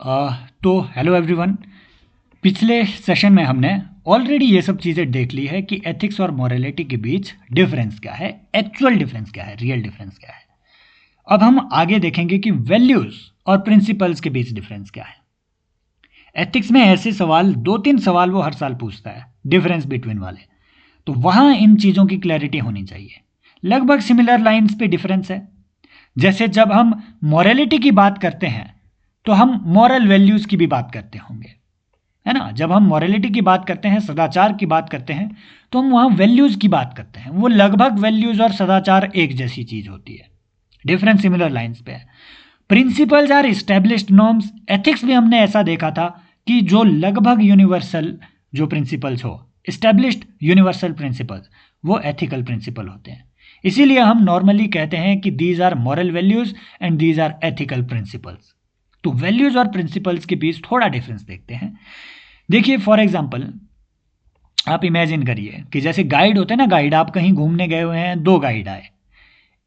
तो hello everyone. पिछले session में हमने ऑलरेडी ये सब चीज़ें देख ली है कि एथिक्स और मॉरलिटी के बीच डिफरेंस क्या है, एक्चुअल डिफरेंस क्या है, रियल डिफरेंस क्या है। अब हम आगे देखेंगे कि वैल्यूज़ और प्रिंसिपल्स के बीच डिफरेंस क्या है। एथिक्स में ऐसे सवाल, 2-3 सवाल वो हर साल पूछता है डिफरेंस बिटवीन वाले, तो वहाँ इन चीज़ों की क्लैरिटी होनी चाहिए। लगभग सिमिलर लाइंस पे डिफरेंस है। जैसे जब हम मॉरलिटी की बात करते हैं तो हम मॉरल वैल्यूज़ की भी बात करते होंगे, है ना। जब हम मॉरलिटी की बात करते हैं, सदाचार की बात करते हैं, तो हम वहाँ वैल्यूज़ की बात करते हैं। वो लगभग वैल्यूज़ और सदाचार एक जैसी चीज़ होती है। डिफरेंट सिमिलर लाइंस पे है। Principles are established norms. Ethics भी हमने ऐसा देखा था कि जो लगभग यूनिवर्सल जो प्रिंसिपल्स हो, इस्टेब्लिश्ड यूनिवर्सल प्रिंसिपल्स, वो एथिकल प्रिंसिपल होते हैं। इसीलिए हम नॉर्मली कहते हैं कि these are moral values and these are ethical principles. तो वैल्यूज और प्रिंसिपल्स के बीच थोड़ा डिफरेंस देखते हैं। देखिए, फॉर एग्जाम्पल आप इमेजिन करिए कि जैसे गाइड होते हैं ना, गाइड, आप कहीं घूमने गए हुए हैं, 2 गाइड आए।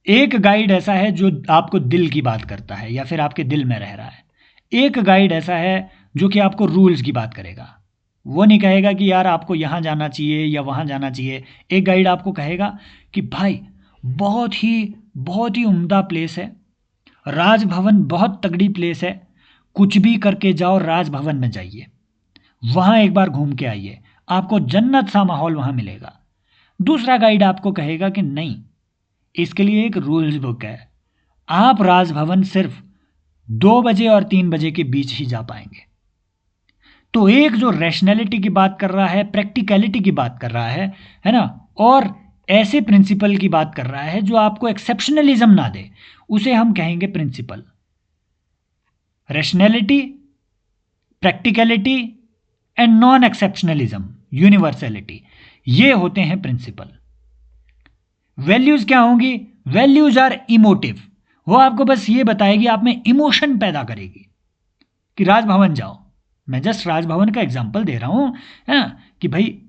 एक गाइड ऐसा है जो आपको दिल की बात करता है या फिर आपके दिल में रह रहा है। एक गाइड ऐसा है जो कि आपको रूल्स की बात करेगा। वो नहीं कहेगा कि यार आपको यहाँ जाना चाहिए या वहाँ जाना चाहिए। एक गाइड आपको कहेगा कि भाई बहुत ही उम्दा प्लेस है, राजभवन बहुत तगड़ी प्लेस है, कुछ भी करके जाओ, राजभवन में जाइए, वहाँ एक बार घूम के आइए, आपको जन्नत सा माहौल वहाँ मिलेगा। दूसरा गाइड आपको कहेगा कि नहीं, इसके लिए एक रूल्स बुक है, आप राजभवन सिर्फ 2 बजे और 3 बजे के बीच ही जा पाएंगे। तो एक जो रैशनैलिटी की बात कर रहा है, प्रैक्टिकलिटी की बात कर रहा है ना, और ऐसे प्रिंसिपल की बात कर रहा है जो आपको एक्सेप्शनलिज्म ना दे, उसे हम कहेंगे principle. Rationality, practicality and non exceptionalism, universality, ये होते हैं प्रिंसिपल। वैल्यूज क्या होंगी? Values are emotive. वो आपको बस ये बताएगी, आप में इमोशन पैदा करेगी कि राजभवन जाओ। मैं जस्ट राजभवन का एग्जांपल दे रहा हूं, है ना, कि भाई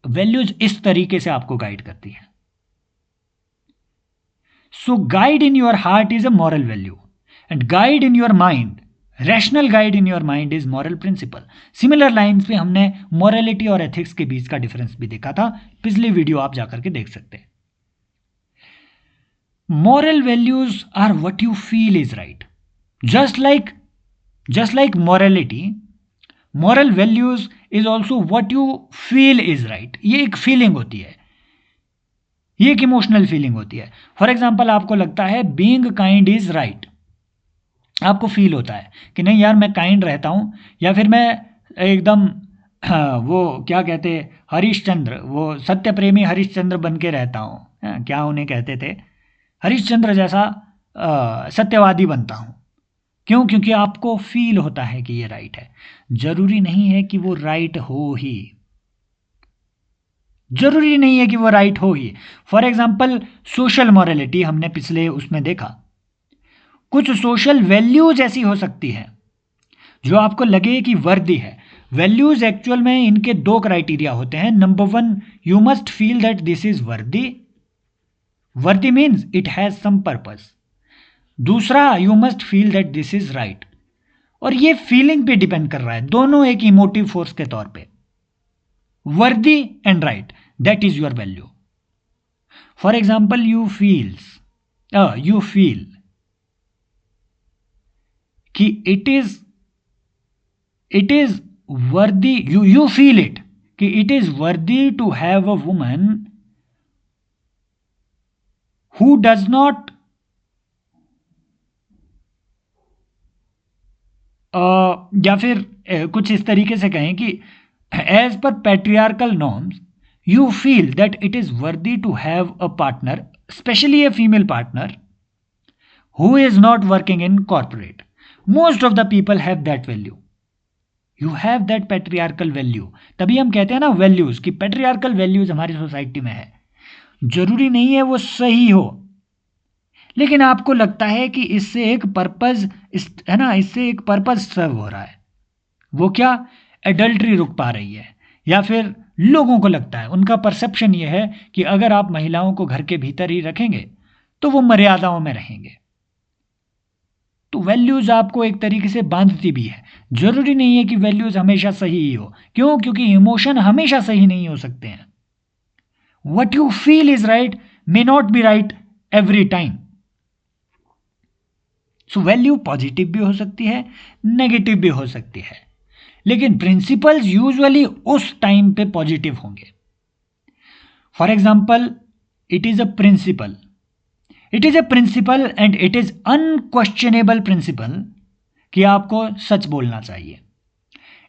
वैल्यूज इस तरीके से आपको गाइड करती है। So guide in your heart is a moral value and guide in your mind, rational guide in your mind is moral principle. Similar lines पे हमने मॉरलिटी और एथिक्स के बीच का डिफरेंस भी देखा था, पिछली वीडियो आप जाकर के देख सकते हैं। Moral values are what you feel is right. Just like morality, moral values is also what you feel is right. ये एक फीलिंग होती है, ये एक इमोशनल फीलिंग होती है। फॉर एग्जाम्पल, आपको लगता है बीइंग काइंड इज राइट, आपको फील होता है कि नहीं यार मैं काइंड रहता हूँ, या फिर मैं एकदम वो क्या कहते, हरिश्चंद्र, वो सत्य प्रेमी हरिश्चंद्र बन के रहता हूँ, क्या उन्हें कहते थे, हरिश्चंद्र जैसा सत्यवादी बनता हूँ। क्यों? क्योंकि आपको फील होता है कि ये राइट है। जरूरी नहीं है कि वो राइट हो ही, जरूरी नहीं है कि वो राइट हो ही। फॉर एग्जाम्पल, सोशल मॉरलिटी हमने पिछले उसमें देखा। कुछ सोशल वैल्यूज ऐसी हो सकती है जो आपको लगे कि वर्दी है। वैल्यूज एक्चुअल में इनके 2 क्राइटेरिया होते हैं। Number 1, you must feel that this is worthy. Worthy means it has some purpose. दूसरा, you must feel that this is right. और ये फीलिंग पे डिपेंड कर रहा है, दोनों एक इमोटिव फोर्स के तौर पे। Worthy and right, that is your value. For example, you feel कि it is worthy, you feel it कि it is worthy to have a woman who does not या फिर कुछ इस तरीके से कहें कि एज पर patriarchal norms you feel that it is worthy to have a partner, especially a female partner who is not working in corporate. Most of the people have that value, you have that patriarchal value. तभी हम कहते हैं ना values, कि patriarchal values हमारी society में है। जरूरी नहीं है वो सही हो, लेकिन आपको लगता है कि इससे एक पर्पज, है ना, इससे एक पर्पज सर्व हो रहा है। वो क्या? एडल्ट्री रुक पा रही है, या फिर लोगों को लगता है, उनका परसेप्शन ये है कि अगर आप महिलाओं को घर के भीतर ही रखेंगे तो वो मर्यादाओं में रहेंगे। तो वैल्यूज आपको एक तरीके से बांधती भी है। जरूरी नहीं है कि वैल्यूज हमेशा सही ही हो। क्यों? क्योंकि इमोशन हमेशा सही नहीं हो सकते हैं। What you feel is right may not be right every time. So value positive भी हो सकती है, नेगेटिव भी हो सकती है, लेकिन प्रिंसिपल्स यूजुअली उस टाइम पे पॉजिटिव होंगे। For example, it is a principle, it is a principle and it is unquestionable principle कि आपको सच बोलना चाहिए।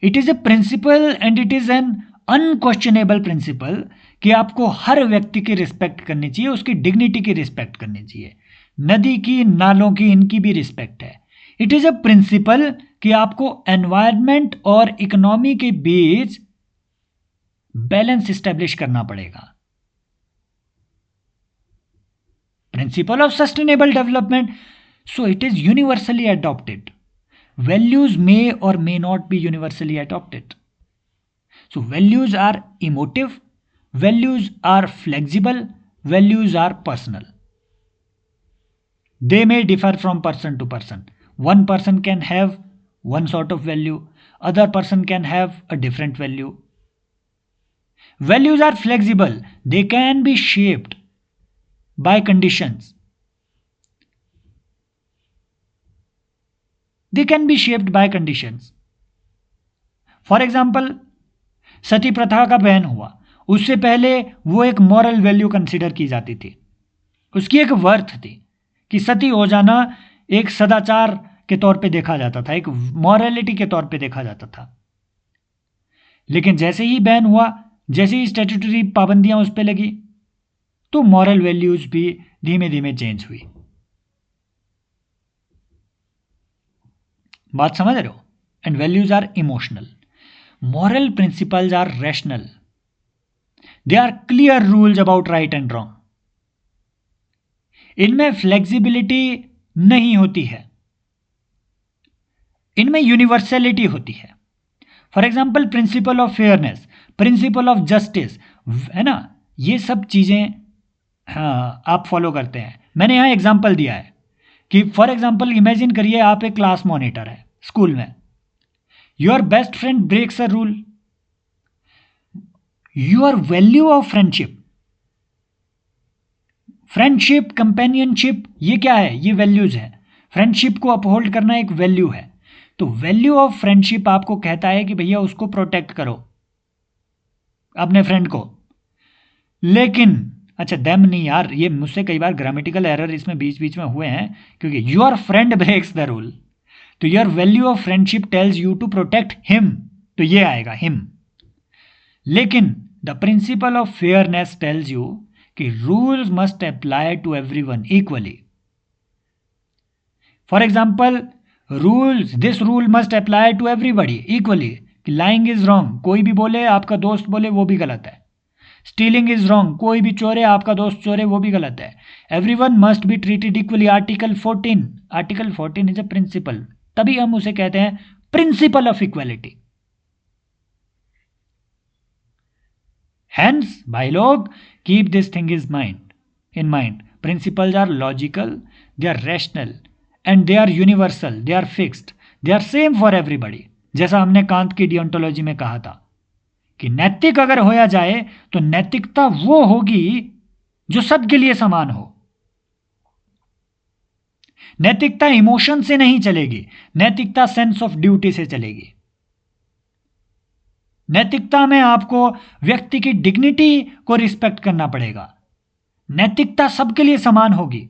It is a principle and it is an unquestionable principle कि आपको हर व्यक्ति की रिस्पेक्ट करनी चाहिए, उसकी डिग्निटी की रिस्पेक्ट करनी चाहिए। नदी की, नालों की, इनकी भी रिस्पेक्ट है। इट इज ए प्रिंसिपल कि आपको एनवायरमेंट और इकोनॉमी के बीच बैलेंस स्टैब्लिश करना पड़ेगा। Principle of sustainable development, so it is universally adopted. Values may or may not be universally adopted. So values are emotive, values are flexible, values are personal. They may differ from person to person. One person can have one sort of value, other person can have a different value. Values are flexible, they can be shaped by conditions. They can be shaped by conditions. For example, sati प्रथा का ban हुआ, उससे पहले वो एक moral value consider की जाती थी, उसकी एक वर्थ थी कि सती हो जाना एक सदाचार के तौर पे देखा जाता था, एक मॉरलिटी के तौर पे देखा जाता था। लेकिन जैसे ही बैन हुआ, जैसे ही स्टैट्यूटरी पाबंदियां उस पर लगी, तो मॉरल वैल्यूज भी धीमे धीमे चेंज हुई। बात समझ रहे हो? And values are emotional, moral principles are rational, they are clear rules about right and wrong. इनमें फ्लेक्सिबिलिटी नहीं होती है, इनमें यूनिवर्सलिटी होती है। For example, principle of fairness, principle of justice, है ना, ये सब चीजें हाँ आप फॉलो करते हैं। मैंने यहां एग्जाम्पल दिया है कि फॉर एग्जाम्पल इमेजिन करिए आप एक क्लास मॉनिटर है स्कूल में, your best friend breaks a rule, your value of friendship, friendship, companionship, ये क्या है? ये वैल्यूज है। फ्रेंडशिप को अपहोल्ड करना एक वैल्यू है। तो वैल्यू ऑफ फ्रेंडशिप आपको कहता है कि भैया उसको प्रोटेक्ट करो, अपने फ्रेंड को। लेकिन अच्छा, देम नहीं यार, ये मुझसे कई बार ग्रामेटिकल एरर इसमें बीच बीच में हुए हैं, क्योंकि your friend breaks the rule, तो your value of friendship tells you to protect him, तो ये आएगा हिम। लेकिन the principle of fairness tells you कि rules must apply to everyone equally. For example, rules, this rule must apply to everybody equally, कि lying is wrong, कोई भी बोले, आपका दोस्त बोले, वो भी गलत है। स्टीलिंग इज रॉन्ग, कोई भी चोरे, आपका दोस्त चोरे, वो भी गलत है। Everyone must be treated equally, article 14, article 14 is a principle, तभी हम उसे कहते हैं प्रिंसिपल ऑफ इक्वालिटी। Hence, भाई लोग, keep this thing in mind. Principles are logical, they are rational, and they are universal, they are fixed, they are same for everybody. जैसा हमने कांत की डियोंटोलॉजी में कहा था कि नैतिक अगर होया जाए तो नैतिकता वो होगी जो सबके लिए समान हो। नैतिकता इमोशन से नहीं चलेगी, नैतिकता सेंस ऑफ ड्यूटी से चलेगी। नैतिकता में आपको व्यक्ति की डिग्निटी को रिस्पेक्ट करना पड़ेगा। नैतिकता सबके लिए समान होगी,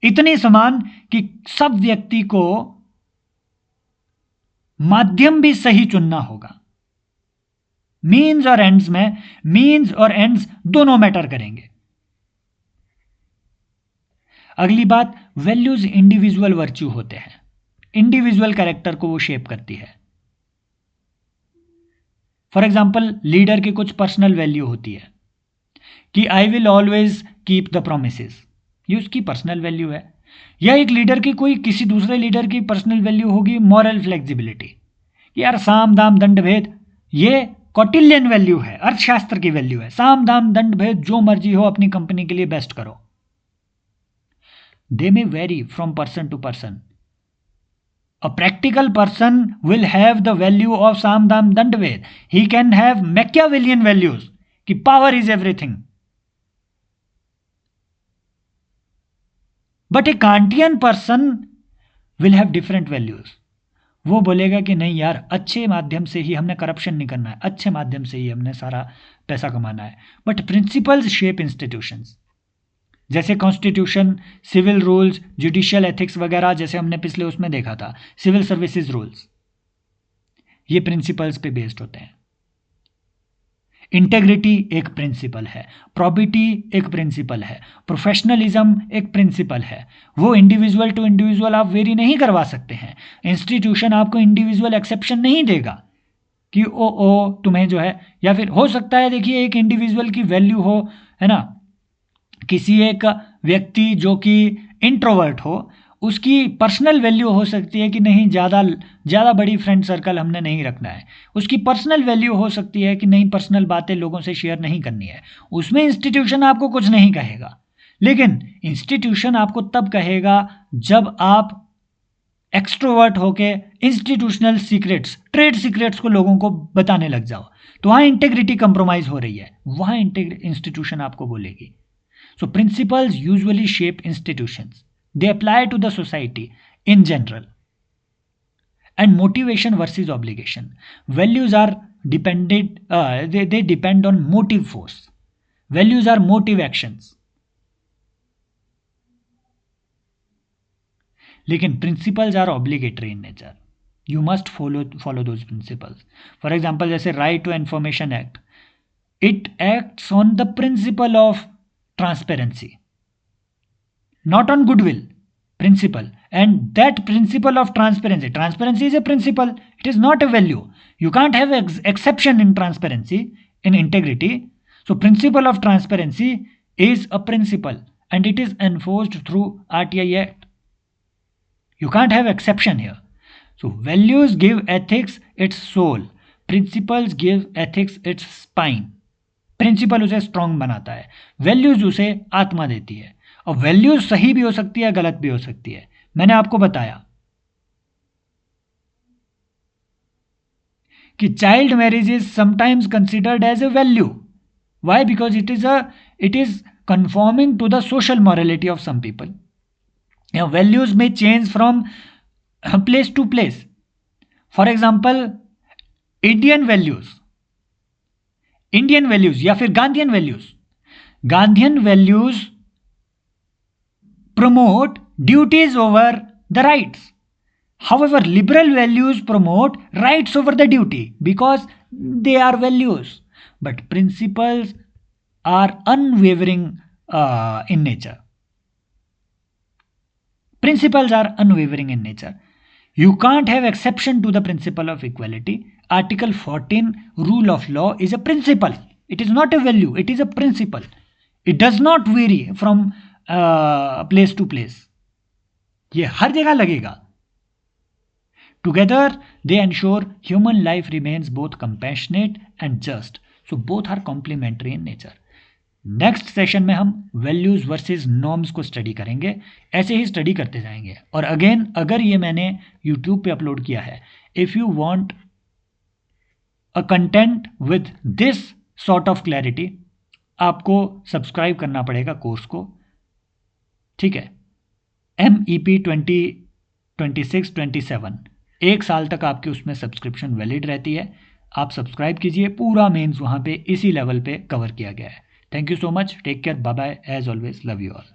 इतनी समान कि सब व्यक्ति को माध्यम भी सही चुनना होगा। मीन्स और एंड्स में, मीन्स और एंड्स दोनों मैटर करेंगे। अगली बात, वैल्यूज इंडिविजुअल वर्च्यू होते हैं, इंडिविजुअल कैरेक्टर को वो शेप करती है। फॉर एग्जाम्पल, लीडर की कुछ पर्सनल वैल्यू होती है कि I will always keep the promises, ये उसकी पर्सनल वैल्यू है। या एक लीडर की कोई किसी दूसरे लीडर की पर्सनल वैल्यू होगी मॉरल फ्लेक्सिबिलिटी, यार साम दाम दंड भेद, ये कौटिल्यन वैल्यू है, अर्थशास्त्र की वैल्यू है। साम दाम दंड भेद, जो मर्जी हो अपनी कंपनी के लिए बेस्ट करो। They may vary from person to person. A practical person will have the value of Samdam Dandaved. He can have Machiavellian values कि power is everything. But a Kantian person will have different values. वो बोलेगा कि नहीं यार, अच्छे माध्यम से ही हमने करप्शन नहीं करना है, अच्छे माध्यम से ही हमने सारा पैसा कमाना है. बट प्रिंसिपल्स शेप इंस्टीट्यूशंस, जैसे constitution, civil rules, judicial ethics वगैरह, जैसे हमने पिछले उसमें देखा था, सिविल सर्विसेज रूल्स, ये प्रिंसिपल्स पे बेस्ड होते हैं. इंटेग्रिटी एक प्रिंसिपल है, प्रॉबिटी एक प्रिंसिपल है, प्रोफेशनलिज्म एक प्रिंसिपल है. वो इंडिविजुअल टू इंडिविजुअल आप वेरी नहीं करवा सकते हैं. इंस्टीट्यूशन आपको इंडिविजुअल एक्सेप्शन नहीं देगा कि ओ तुम्हें जो है, या फिर हो सकता है देखिए एक इंडिविजुअल की वैल्यू हो, है ना, किसी एक व्यक्ति जो कि इंट्रोवर्ट हो, उसकी पर्सनल वैल्यू हो सकती है कि नहीं, ज़्यादा बड़ी फ्रेंड सर्कल हमने नहीं रखना है. उसकी पर्सनल वैल्यू हो सकती है कि नहीं, पर्सनल बातें लोगों से शेयर नहीं करनी है. उसमें इंस्टीट्यूशन आपको कुछ नहीं कहेगा. लेकिन इंस्टीट्यूशन आपको तब कहेगा जब आप एक्सट्रोवर्ट होके इंस्टीट्यूशनल सीक्रेट्स, ट्रेड सीक्रेट्स को लोगों को बताने लग जाओ. तो वहाँ इंटेग्रिटी कंप्रोमाइज हो रही है, वहाँ इंस्टीट्यूशन आपको बोलेगी. So principles usually shape institutions. They apply to the society in general. And motivation versus obligation. Values are dependent, they depend on motive force. Values are motive actions. लेकिन principles are obligatory in nature. You must follow those principles. For example, जैसे Right to Information Act. It acts on the principle of transparency, not on goodwill, principle. And that principle of transparency is a principle, it is not a value. You can't have exception in transparency, in integrity. So principle of transparency is a principle and it is enforced through RTI Act. You can't have exception here. So values give ethics its soul, principles give ethics its spine. Principle उसे strong बनाता है, values उसे आत्मा देती है. और values सही भी हो सकती है, गलत भी हो सकती है. मैंने आपको बताया कि child marriage is sometimes considered as a value. Why? Because it is conforming to the social morality of some people. Values में change from place to place. For example Indian values या फिर Gandhian values promote duties over the rights. However, liberal values promote rights over the duty because they are values. But principles are unwavering in nature. Principles are unwavering in nature. You can't have exception to the principle of equality. Article 14, rule of law, is a principle. It is not a value, it is a principle. It does not vary from place to place. ये हर जगह लगेगा. Together they ensure human life remains both compassionate and just. So both are complementary in nature. Next session में हम values versus norms को study करेंगे. ऐसे ही study करते जाएंगे. और अगेन, अगर ये मैंने यूट्यूब पे अपलोड किया है, if you want a content with this sort of clarity, आपको सब्सक्राइब करना पड़ेगा कोर्स को. ठीक है, MEP 2026-27 1 साल तक आपकी उसमें सब्सक्रिप्शन वैलिड रहती है. आप सब्सक्राइब कीजिए. पूरा मेंस वहाँ पे इसी लेवल पे कवर किया गया है. Thank you so much. Take care. Bye bye. As always, love you all.